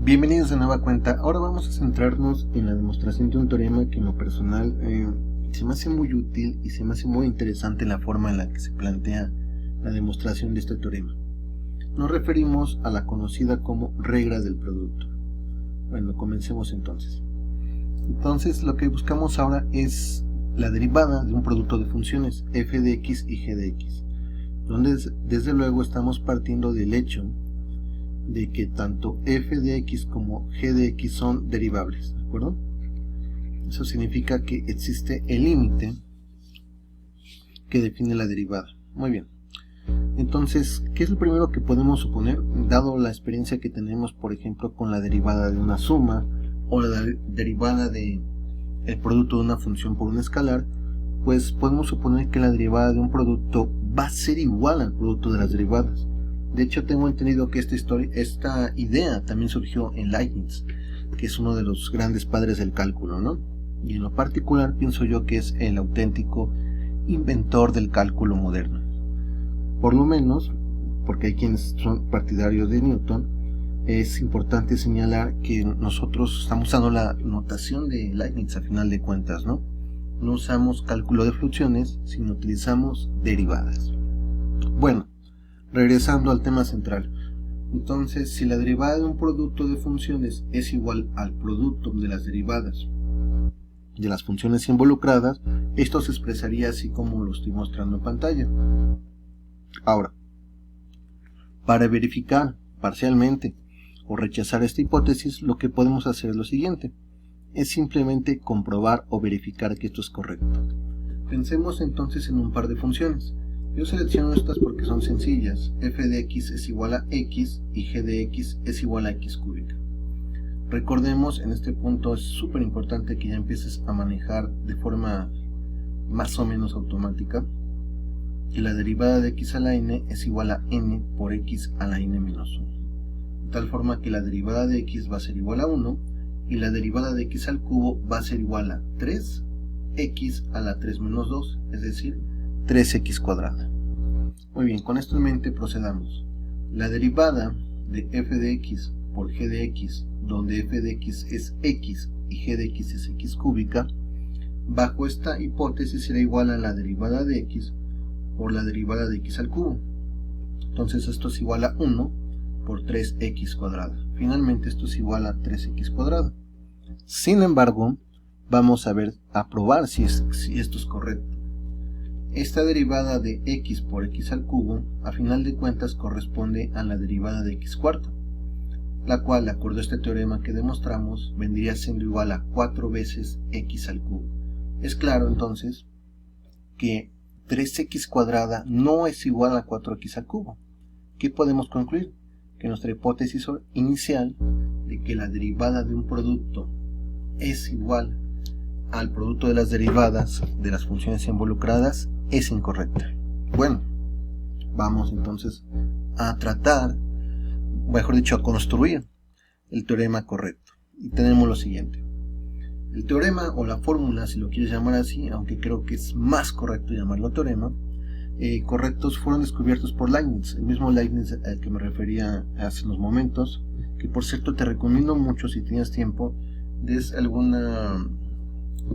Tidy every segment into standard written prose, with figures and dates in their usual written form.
Bienvenidos de nueva cuenta. Ahora vamos a centrarnos en la demostración de un teorema que en lo personal se me hace muy útil y se me hace muy interesante la forma en la que se plantea la demostración de este teorema. Nos referimos a la conocida como regla del producto. Bueno, comencemos entonces. Entonces lo que buscamos ahora es la derivada de un producto de funciones f de x y g de x, donde desde luego estamos partiendo del hecho de que tanto f de x como g de x son derivables, ¿de acuerdo? Eso significa que existe el límite que define la derivada. Muy bien. Entonces, ¿qué es lo primero que podemos suponer? Dado la experiencia que tenemos, por ejemplo, con la derivada de una suma o la derivada de el producto de una función por un escalar, pues podemos suponer que la derivada de un producto va a ser igual al producto de las derivadas. De hecho, tengo entendido que esta idea también surgió en Leibniz, que es uno de los grandes padres del cálculo, ¿no? Y en lo particular pienso yo que es el auténtico inventor del cálculo moderno. Por lo menos, porque hay quienes son partidarios de Newton, es importante señalar que nosotros estamos usando la notación de Leibniz a final de cuentas, ¿no? No usamos cálculo de funciones, sino utilizamos derivadas. Bueno, regresando al tema central. Entonces, si la derivada de un producto de funciones es igual al producto de las derivadas de las funciones involucradas, esto se expresaría así como lo estoy mostrando en pantalla. Ahora, para verificar parcialmente o rechazar esta hipótesis, lo que podemos hacer es lo siguiente: es simplemente comprobar o verificar que esto es correcto. Pensemos entonces en un par de funciones. Yo selecciono estas porque son sencillas. F de x es igual a x y g de x es igual a x cúbica. Recordemos, en este punto es súper importante que ya empieces a manejar de forma más o menos automática que la derivada de x a la n es igual a n por x a la n menos 1. De tal forma que la derivada de x va a ser igual a 1 y la derivada de x al cubo va a ser igual a 3x a la 3 menos 2, es decir, 3x cuadrada. Muy bien, con esto en mente procedamos. La derivada de f de x por g de x, donde f de x es x y g de x es x cúbica, bajo esta hipótesis será igual a la derivada de x por la derivada de x al cubo. Entonces esto es igual a 1 por 3x cuadrada. Finalmente esto es igual a 3x cuadrada. Sin embargo, vamos a probar si esto es correcto. Esta derivada de x por x al cubo, a final de cuentas, corresponde a la derivada de x cuarta, la cual, de acuerdo a este teorema que demostramos, vendría siendo igual a 4 veces x al cubo. Es claro, entonces, que 3x cuadrada no es igual a 4x al cubo. ¿Qué podemos concluir? Que nuestra hipótesis inicial de que la derivada de un producto es igual al producto de las derivadas de las funciones involucradas es incorrecta. Bueno, vamos entonces a tratar, mejor dicho, a construir el teorema correcto. Y tenemos lo siguiente. El teorema o la fórmula, si lo quieres llamar así, aunque creo que es más correcto llamarlo teorema, correctos fueron descubiertos por Leibniz, el mismo Leibniz al que me refería hace unos momentos, que por cierto te recomiendo mucho, si tienes tiempo, des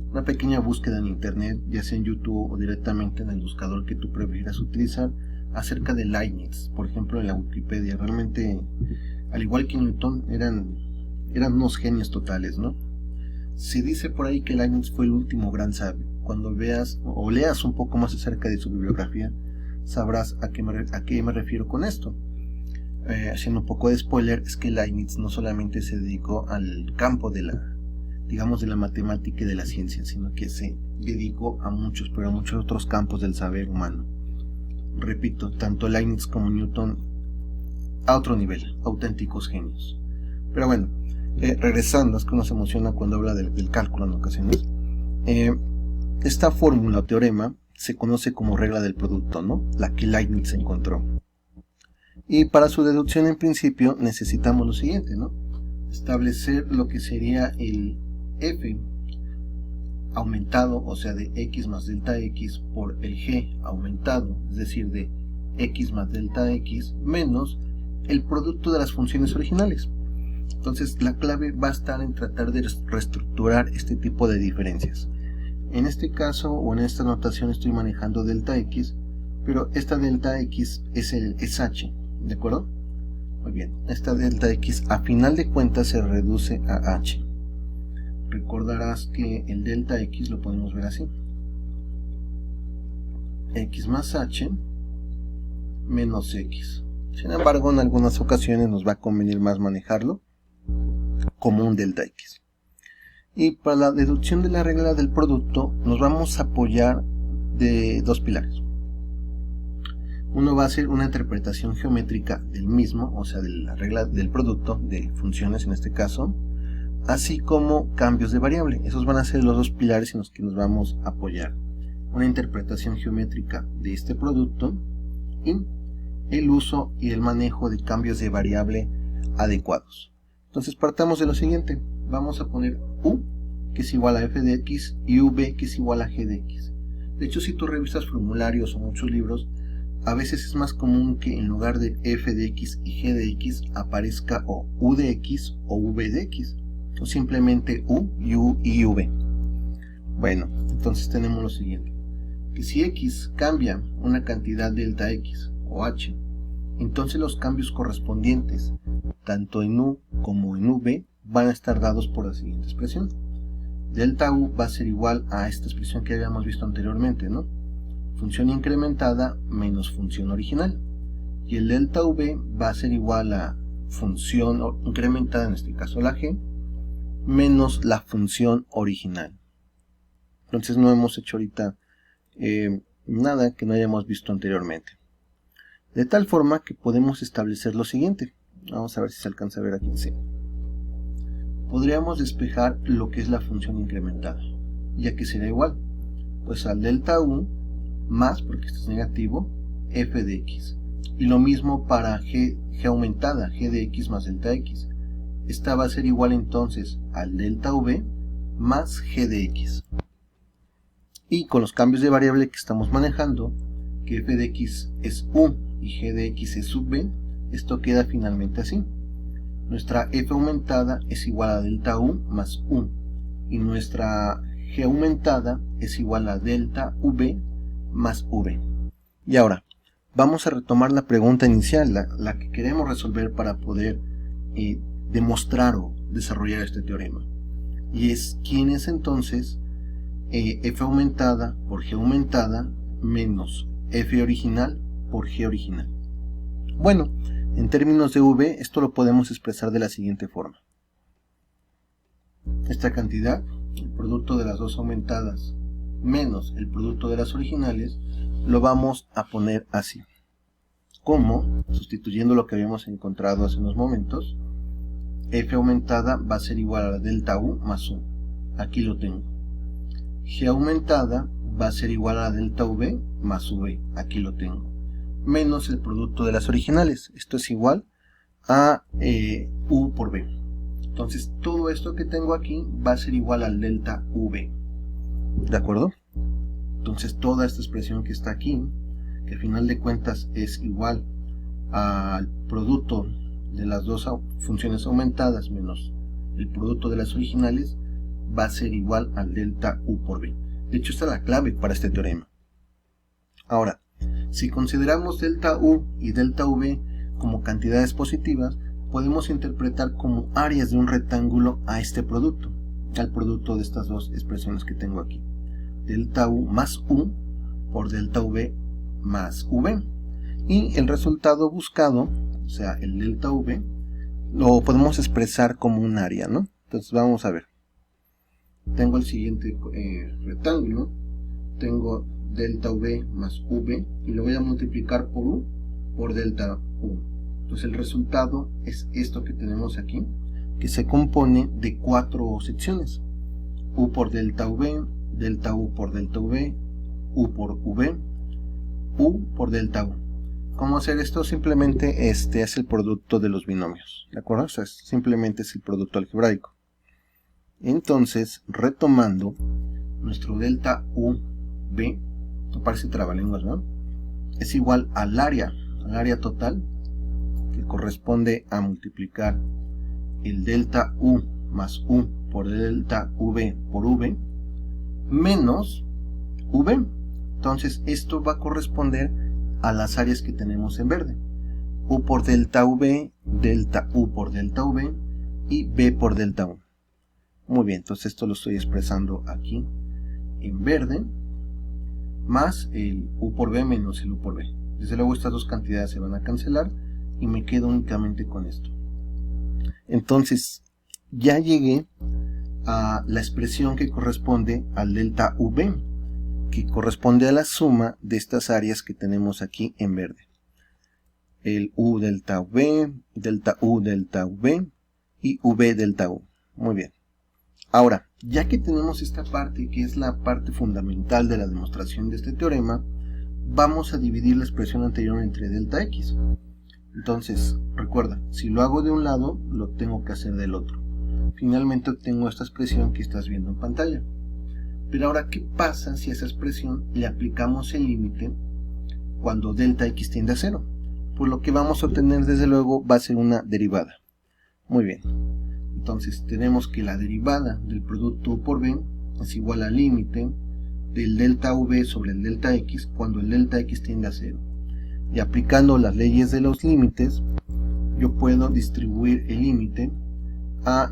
una pequeña búsqueda en internet, ya sea en YouTube o directamente en el buscador que tú prefieras utilizar, acerca de Leibniz. Por ejemplo, en la Wikipedia, realmente, al igual que Newton, eran unos genios totales, ¿no? Se dice por ahí que Leibniz fue el último gran sabio. Cuando veas o leas un poco más acerca de su bibliografía, sabrás a qué me refiero con esto. Haciendo un poco de spoiler, es que Leibniz no solamente se dedicó al campo de la matemática y de la ciencia, sino que se dedicó a muchos otros campos del saber humano. Repito, tanto Leibniz como Newton a otro nivel, auténticos genios. Pero bueno, regresando, es que uno se emociona cuando habla del cálculo en ocasiones. Esta fórmula o teorema se conoce como regla del producto, ¿no? La que Leibniz encontró. Y para su deducción en principio necesitamos lo siguiente, ¿no? Establecer lo que sería el f aumentado, o sea de x más delta x, por el g aumentado, es decir de x más delta x, menos el producto de las funciones originales. Entonces la clave va a estar en tratar de reestructurar este tipo de diferencias. En este caso o en esta notación estoy manejando delta x, pero esta delta x es h, ¿de acuerdo? Muy bien, esta delta x a final de cuentas se reduce a h. Recordarás que el delta x lo podemos ver así: x más h menos x. Sin embargo, en algunas ocasiones nos va a convenir más manejarlo como un delta x. Y para la deducción de la regla del producto nos vamos a apoyar de dos pilares. Uno va a ser una interpretación geométrica del mismo, o sea, de la regla del producto, de funciones en este caso, así como cambios de variable. Esos van a ser los dos pilares en los que nos vamos a apoyar. Una interpretación geométrica de este producto y el uso y el manejo de cambios de variable adecuados. Entonces partamos de lo siguiente: vamos a poner u, que es igual a f de x, y v, que es igual a g de x. De hecho, si tú revisas formularios o muchos libros, a veces es más común que en lugar de f de x y g de x aparezca o u de x o v de x, o simplemente u y v. Bueno, entonces tenemos lo siguiente: que si x cambia una cantidad delta x o h, entonces los cambios correspondientes tanto en u como en v van a estar dados por la siguiente expresión. Delta u va a ser igual a esta expresión que habíamos visto anteriormente, ¿no? Función incrementada menos función original. Y el delta v va a ser igual a función incrementada, en este caso la g, menos la función original. Entonces no hemos hecho ahorita nada que no hayamos visto anteriormente. De tal forma que podemos establecer lo siguiente. Vamos a ver si se alcanza a ver aquí. Sí. Podríamos despejar lo que es la función incrementada, ya que será igual pues al delta u más, porque esto es negativo, f de x. Y lo mismo para g aumentada, g de x más delta x. Esta va a ser igual entonces al delta v más g de x. Y con los cambios de variable que estamos manejando, que f de x es u y g de x es sub v, esto queda finalmente así. Nuestra f aumentada es igual a delta u más u, y nuestra g aumentada es igual a delta v más v. Y ahora, vamos a retomar la pregunta inicial, la que queremos resolver para poder demostrar o desarrollar este teorema. Y es, ¿quién es entonces f aumentada por g aumentada menos f original por g original? Bueno, en términos de v, esto lo podemos expresar de la siguiente forma. Esta cantidad, el producto de las dos aumentadas menos el producto de las originales, lo vamos a poner así. Como, sustituyendo lo que habíamos encontrado hace unos momentos, f aumentada va a ser igual a la delta u más u. Aquí lo tengo. G aumentada va a ser igual a la delta v más v. Aquí lo tengo. Menos el producto de las originales. Esto es igual a u por v. Entonces todo esto que tengo aquí va a ser igual al delta v. ¿De acuerdo? Entonces toda esta expresión que está aquí, que al final de cuentas es igual al producto de las dos funciones aumentadas menos el producto de las originales, va a ser igual al delta u por v. De hecho, esta es la clave para este teorema. Ahora, si consideramos delta u y delta v como cantidades positivas, podemos interpretar como áreas de un rectángulo a este producto, al producto de estas dos expresiones que tengo aquí. Delta u más u por delta v más v. Y el resultado buscado, o sea, el delta v, lo podemos expresar como un área, ¿no? Entonces vamos a ver. Tengo el siguiente rectángulo. Tengo delta v más v y lo voy a multiplicar por u por delta u. Entonces el resultado es esto que tenemos aquí, que se compone de 4 secciones: u por delta v, delta u por delta v, u por v, u por delta u. ¿Cómo hacer esto? Simplemente este es el producto de los binomios, ¿de acuerdo? O sea, simplemente es el producto algebraico. Entonces, retomando, nuestro delta u v, no parece trabalenguas, ¿no? Es igual al área total, que corresponde a multiplicar el delta U más U por delta V por V menos V. Entonces esto va a corresponder a las áreas que tenemos en verde. U por delta V, delta U por delta V y V por delta U. Muy bien, entonces esto lo estoy expresando aquí en verde, más el U por V menos el U por V. Desde luego estas dos cantidades se van a cancelar y me quedo únicamente con esto. Entonces ya llegué a la expresión que corresponde al delta V, que corresponde a la suma de estas áreas que tenemos aquí en verde. El U delta V, delta U delta V y V delta U. Muy bien. Ahora, ya que tenemos esta parte que es la parte fundamental de la demostración de este teorema, vamos a dividir la expresión anterior entre delta X. Entonces, recuerda, si lo hago de un lado, lo tengo que hacer del otro. Finalmente obtengo esta expresión que estás viendo en pantalla. Pero ahora, ¿qué pasa si a esa expresión le aplicamos el límite cuando delta X tiende a 0? Pues lo que vamos a obtener desde luego va a ser una derivada. Muy bien. Entonces tenemos que la derivada del producto U por V es igual al límite del delta V sobre el delta X cuando el delta X tiende a 0. Y aplicando las leyes de los límites, yo puedo distribuir el límite a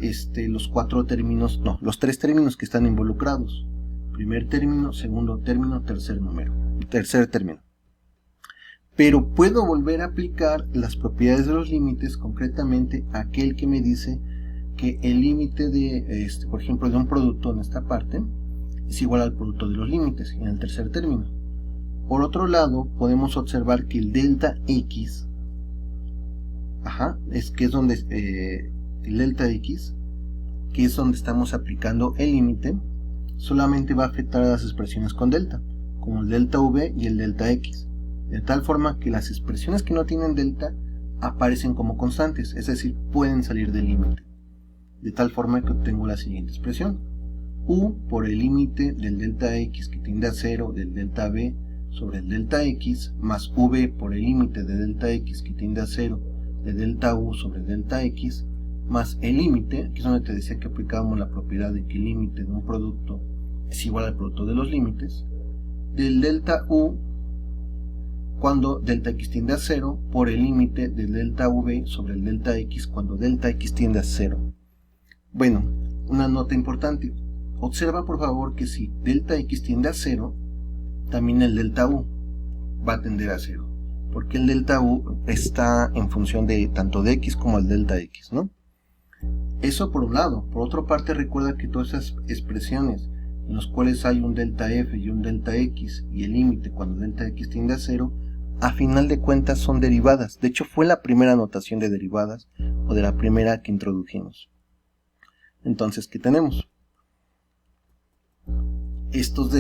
los tres términos que están involucrados. Primer término, segundo término, tercer término. Pero puedo volver a aplicar las propiedades de los límites, concretamente aquel que me dice que el límite de, por ejemplo, de un producto en esta parte es igual al producto de los límites en el tercer término. Por otro lado, podemos observar que el delta X, es donde el delta X, que es donde estamos aplicando el límite, solamente va a afectar a las expresiones con delta, como el delta V y el delta X, de tal forma que las expresiones que no tienen delta aparecen como constantes, es decir, pueden salir del límite. De tal forma que obtengo la siguiente expresión: U por el límite del delta X que tiende a 0 del delta V sobre el delta X más V por el límite de delta X que tiende a 0 de delta U sobre delta X más el límite, que es donde te decía que aplicábamos la propiedad de que el límite de un producto es igual al producto de los límites, del delta U cuando delta X tiende a 0 por el límite del delta V sobre el delta X cuando delta X tiende a 0. Bueno, una nota importante. Observa por favor que si delta X tiende a 0, también el delta U va a tender a 0, porque el delta U está en función de tanto de X como el delta X, ¿no? Eso por un lado. Por otra parte, recuerda que todas esas expresiones en las cuales hay un delta F y un delta X y el límite cuando delta X tiende a 0, a final de cuentas son derivadas. De hecho, fue la primera notación de derivadas o de la primera que introdujimos. Entonces, ¿qué tenemos? Estos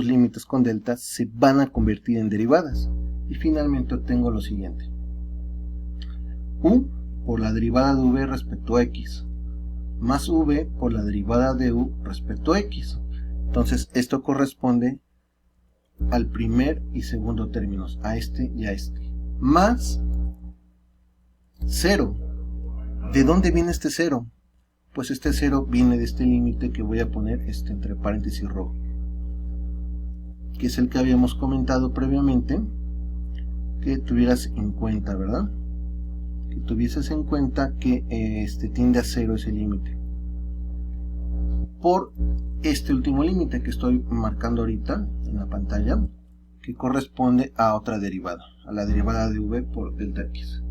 límites con deltas se van a convertir en derivadas. Y finalmente obtengo lo siguiente: U por la derivada de V respecto a X, más V por la derivada de U respecto a X. Entonces, esto corresponde al primer y segundo términos, a este y a este. Más 0. ¿De dónde viene este 0? Pues este 0 viene de este límite que voy a poner entre paréntesis rojo, que es el que habíamos comentado previamente, que tuvieras en cuenta, ¿verdad? Que tuvieses en cuenta que tiende a 0 ese límite. Por este último límite que estoy marcando ahorita en la pantalla, que corresponde a otra derivada, a la derivada de V por delta X.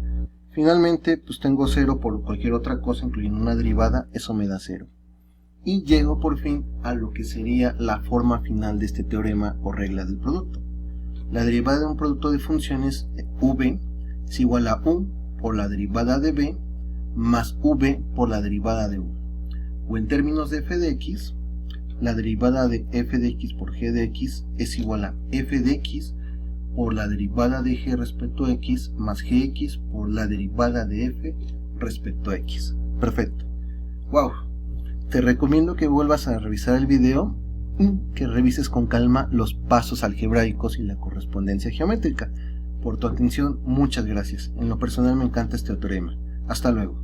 Finalmente, pues tengo 0 por cualquier otra cosa, incluyendo una derivada, eso me da 0. Y llego por fin a lo que sería la forma final de este teorema o regla del producto. La derivada de un producto de funciones V es igual a U por la derivada de V más V por la derivada de U. O en términos de f de x, la derivada de f de x por g de x es igual a f de x por la derivada de g respecto a x más gx por la derivada de f respecto a x. Perfecto. Wow. Te recomiendo que vuelvas a revisar el video y que revises con calma los pasos algebraicos y la correspondencia geométrica. Por tu atención, muchas gracias. En lo personal me encanta este teorema. Hasta luego.